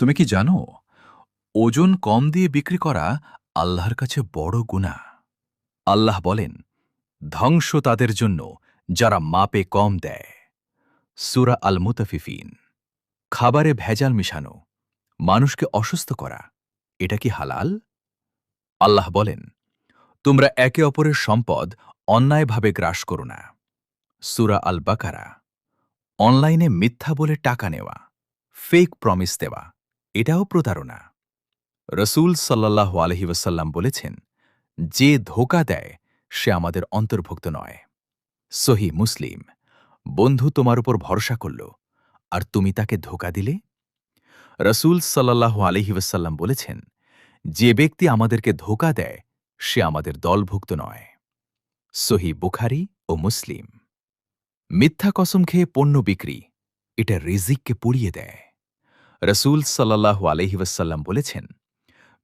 তুমি কি জানো ওজন কম দিয়ে বিক্রি করা আল্লাহর কাছে বড় গুনাহ। আল্লাহ বলেন, ধ্বংস তাদের জন্য যারা মাপে কম দেয়। সূরা আল মুতাফিফিন। খাবারে ভেজাল মিশানো, মানুষকে অসুস্থ করা, এটা কি হালাল? আল্লাহ বলেন, তোমরা একে অপরের সম্পদ অন্যায়ভাবে গ্রাস করো না। সূরা আল বাকারা। অনলাইনে মিথ্যা বলে টাকা নেওয়া, ফেক প্রমিস দেওয়া, এটাও প্রতারণা। রসূল সাল্লাল্লাহু আলাইহি ওয়াসাল্লাম বলেছেন, যে ধোঁকা দেয় সে আমাদের অন্তর্ভুক্ত নয়। সহিহ মুসলিম। বন্ধু তোমার উপর ভরসা করল, আর তুমি তাকে ধোঁকা দিলে? রসূল সাল্লাল্লাহু আলাইহি ওয়াসাল্লাম বলেছেন, যে ব্যক্তি আমাদেরকে ধোঁকা দেয় সে আমাদের দলভুক্ত নয়। সহিহ বুখারী ও মুসলিম। মিথ্যা কসম খেয়ে পণ্য বিক্রি, এটা রিজিককে পুড়িয়ে দেয়। রসূল সাল্লাল্লাহু আলাইহি ওয়াসাল্লাম বলেছেন,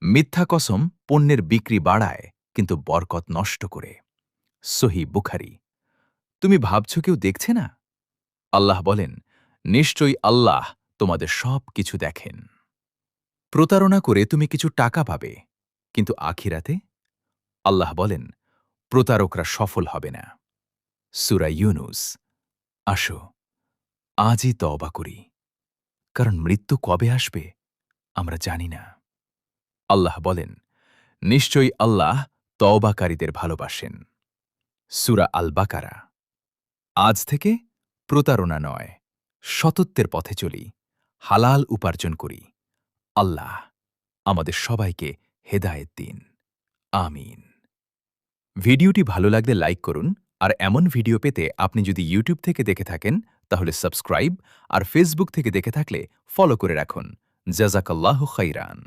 মিথ্যা কসম পণ্যের বিক্রি বাড়ায় কিন্তু বরকত নষ্ট করে। সহিহ বুখারী। তুমি ভাবছ কেউ দেখছে না? আল্লাহ বলেন, নিশ্চয়ই আল্লাহ তোমাদের সব কিছু দেখেন। প্রতারণা করে তুমি কিছু টাকা পাবে, কিন্তু আখিরাতে? আল্লাহ বলেন, প্রতারকরা সফল হবে না। সূরা ইউনুস। আসো, আজই তওবা করি, কারণ মৃত্যু কবে আসবে আমরা জানি না। আল্লাহ বলেন, নিশ্চয়ই আল্লাহ তওবাকারীদের ভালোবাসেন। সূরা আল বাকারা। আজ থেকে প্রতারণা নয়, সতত্বের পথে চলি, হালাল উপার্জন করি। আল্লাহ আমাদের সবাইকে হেদায়েত দিন। আমিন। ভিডিওটি ভালো লাগলে লাইক করুন, আর এমন ভিডিও পেতে আপনি যদি ইউটিউব থেকে দেখে থাকেন তাহলে সাবস্ক্রাইব, আর ফেসবুক থেকে দেখে থাকলে ফলো করে রাখুন। জাযাকাল্লাহু খাইরান।